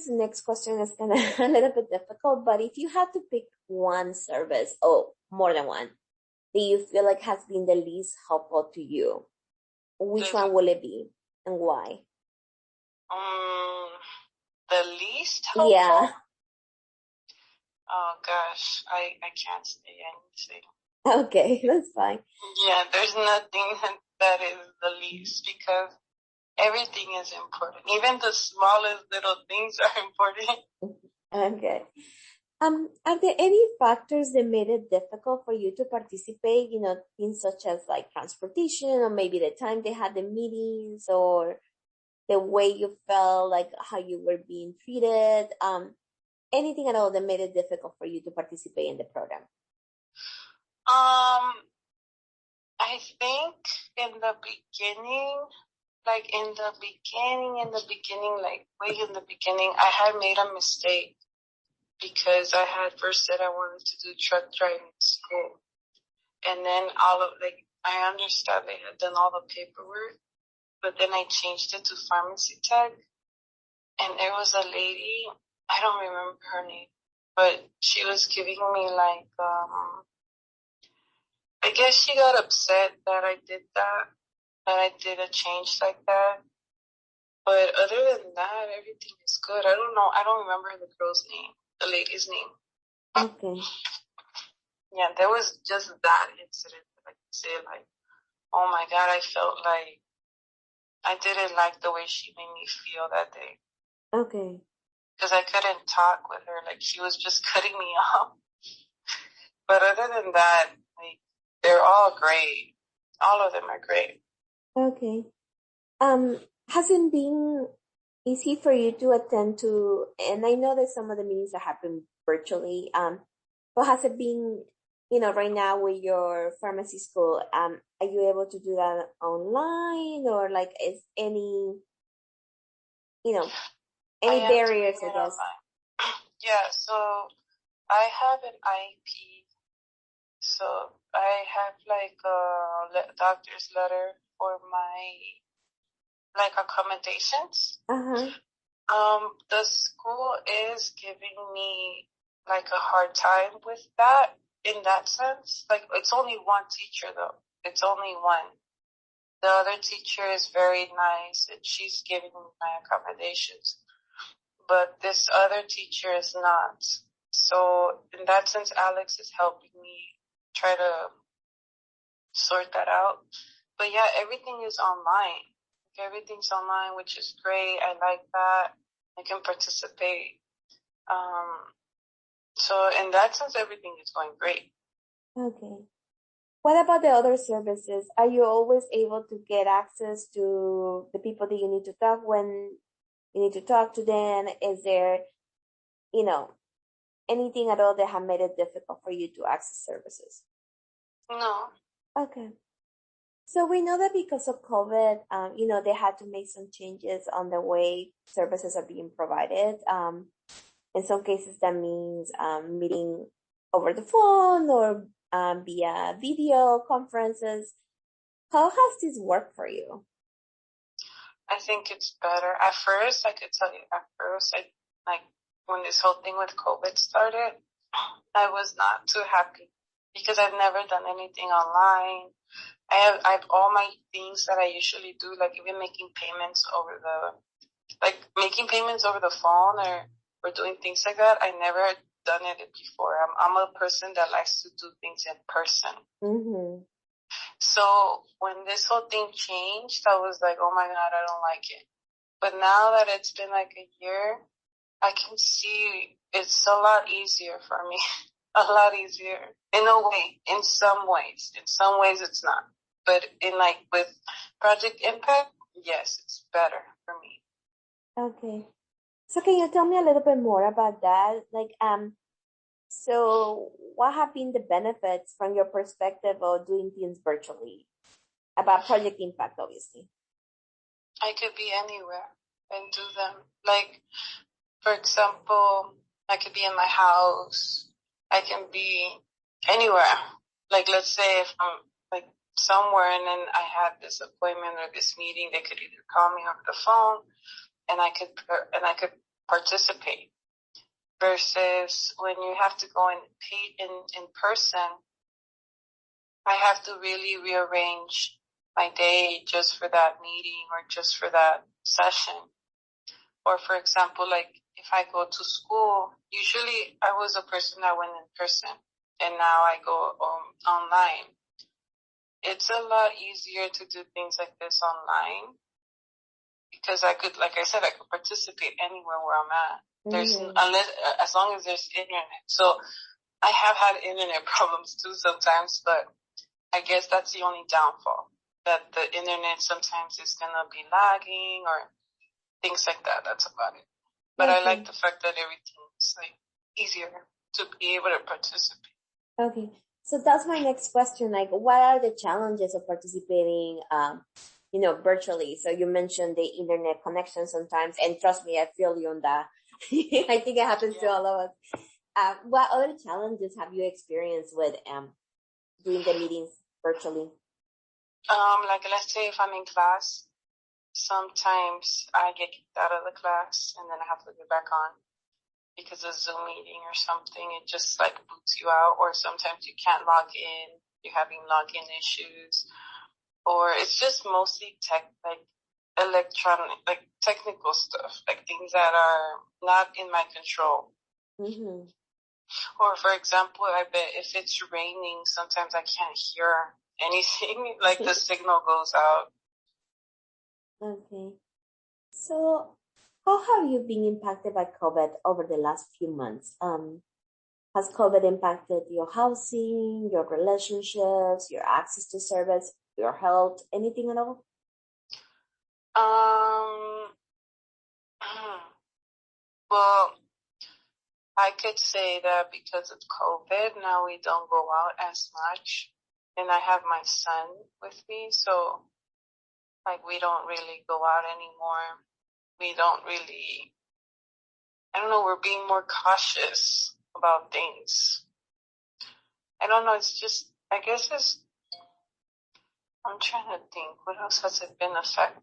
next question is kind of a little bit difficult, but if you had to pick one service, oh, more than one, that you feel like has been the least helpful to you, which one will it be and why? The least helpful? Yeah. Oh gosh, I can't say anything. Okay, that's fine. Yeah, there's nothing that is the least because everything is important. Even the smallest little things are important. Okay. Are there any factors that made it difficult for you to participate? Things such as like transportation or maybe the time they had the meetings or the way you felt, like how you were being treated, anything at all that made it difficult for you to participate in the program? I think in the beginning, like way in the beginning, I had made a mistake because I had first said I wanted to do truck driving school. And then I understand they had done all the paperwork, but then I changed it to pharmacy tech. And there was a lady, I don't remember her name, but she was giving me I guess she got upset that I did that I did a change like that. But other than that, everything is good. I don't know. I don't remember the girl's name, the lady's name. Okay. Yeah, there was just that incident that I could say, like, oh my God, I felt like I didn't like the way she made me feel that day. Okay. Because I couldn't talk with her. Like, she was just cutting me off. But other than that, like, they're all great. All of them are great. Okay. Has it been easy for you to attend to, and I know that some of the meetings that happen virtually, but has it been, right now with your pharmacy school, are you able to do that online or like is any barriers, I guess? Online. Yeah, so I have an IEP. So I have like a doctor's letter for my accommodations. The school is giving me like a hard time with that in that sense. Like it's only one teacher though. It's only one. The other teacher is very nice and she's giving me my accommodations. But this other teacher is not. So in that sense, Alex is helping me try to sort that out. But yeah, everything is online. Everything's online, which is great. I like that. I can participate. So in that sense, everything is going great. Okay. What about the other services? Are you always able to get access to the people that you need to talk when you need to talk to them? Is there, anything at all that have made it difficult for you to access services? No. Okay. So we know that because of COVID, they had to make some changes on the way services are being provided. In some cases, that means meeting over the phone or via video conferences. How has this worked for you? I think it's better. At first, I could tell you, when this whole thing with COVID started, I was not too happy because I've never done anything online. I have all my things that I usually do, like even making payments over the phone or doing things like that. I never had done it before. I'm a person that likes to do things in person. Mm-hmm. So when this whole thing changed, I was like, oh my God, I don't like it. But now that it's been like a year, I can see it's a lot easier for me. A lot easier. In a way, in some ways. In some ways it's not. But with Project Impact, yes, it's better for me. Okay. So can you tell me a little bit more about that? So what have been the benefits from your perspective of doing things virtually? About Project Impact, obviously. I could be anywhere and do them. Like, for example, I could be in my house. I can be anywhere. Like, let's say if I'm like somewhere and then I have this appointment or this meeting, they could either call me over the phone and I could participate. Versus when you have to go in person, I have to really rearrange my day just for that meeting or just for that session. Or for example, like if I go to school, usually I was a person that went in person and now I go online. It's a lot easier to do things like this online because I could, like I said, I could participate anywhere where I'm at. There's as long as there's internet. So I have had internet problems too sometimes, but I guess that's the only downfall, that the internet sometimes is gonna be lagging or things like that. That's about it. But I like the fact that everything's like easier to be able to participate. Okay. So that's my next question. Like, what are the challenges of participating, virtually? So you mentioned the internet connection sometimes, and trust me, I feel you on that. I think it happens to all of us. What other challenges have you experienced with doing the meetings virtually? Like let's say if I'm in class, sometimes I get kicked out of the class and then I have to get back on because of Zoom meeting or something. It just like boots you out, or sometimes you can't log in. You're having login issues, or it's just mostly electronic, like technical stuff, like things that are not in my control. Mm-hmm. Or for example, I bet if it's raining, sometimes I can't hear anything, like the signal goes out. Okay. So how have you been impacted by COVID over the last few months? Has COVID impacted your housing, your relationships, your access to service, your health, anything at all? Well, I could say that because of COVID, now we don't go out as much. And I have my son with me, so like we don't really go out anymore. We don't really, I don't know, we're being more cautious about things. I don't know, it's just, I guess I'm trying to think, what else has it been affecting?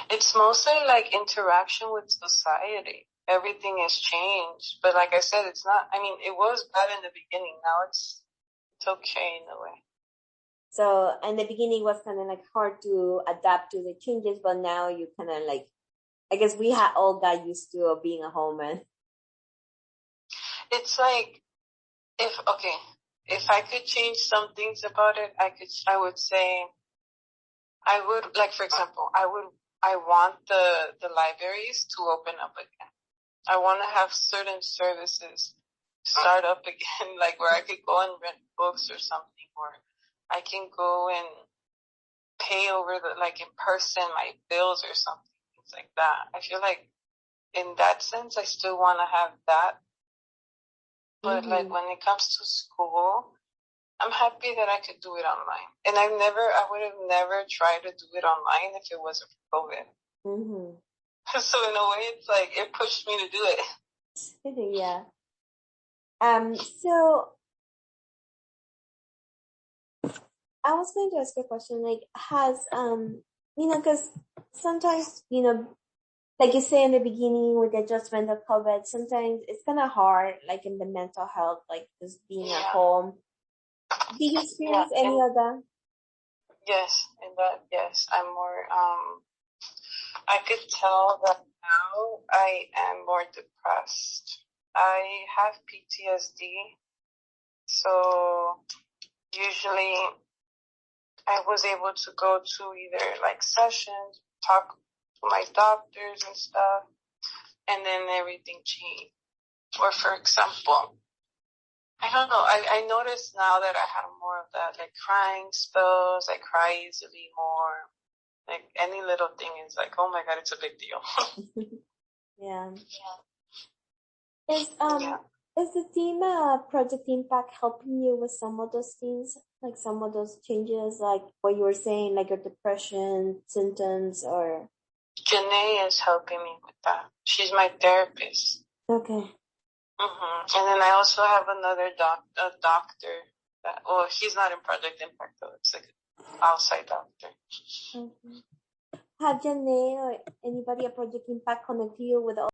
It's mostly like interaction with society. Everything has changed. But like I said, it's not, I mean, it was bad in the beginning. Now it's okay in a way. So in the beginning it was kind of like hard to adapt to the changes, but now you kind of like, I guess we had all got used to being a home and. It's like, if I could change some things about it, I would say, I would, like for example, I want the libraries to open up again. I want to have certain services start up again, like where I could go and rent books or something, or I can go and pay over like in person my bills or something, things like that. I feel like in that sense, I still want to have that. But like when it comes to school, I'm happy that I could do it online. And I would have never tried to do it online if it wasn't for COVID. Mm-hmm. So in a way, it's like it pushed me to do it. Yeah. So I was going to ask you a question, like, has, because sometimes, like you say in the beginning with the adjustment of COVID, sometimes it's kind of hard, like in the mental health, like just being at home. Did you experience any of that? Yes, yes. I'm more, I could tell that now I am more depressed. I have PTSD, so usually I was able to go to either like sessions, talk to my doctors and stuff, and then everything changed. Or for example, I don't know, I noticed now that I have more of that, like crying spells, I cry easily more. Like any little thing is like, oh my God, it's a big deal. Yeah. Is the team Project Impact helping you with some of those things, like some of those changes, like what you were saying, like your depression symptoms, or? Janae is helping me with that. She's my therapist. Okay. And then I also have another doctor. He's not in Project Impact though. It's like an outside doctor. have Janae or anybody at Project Impact connect you with all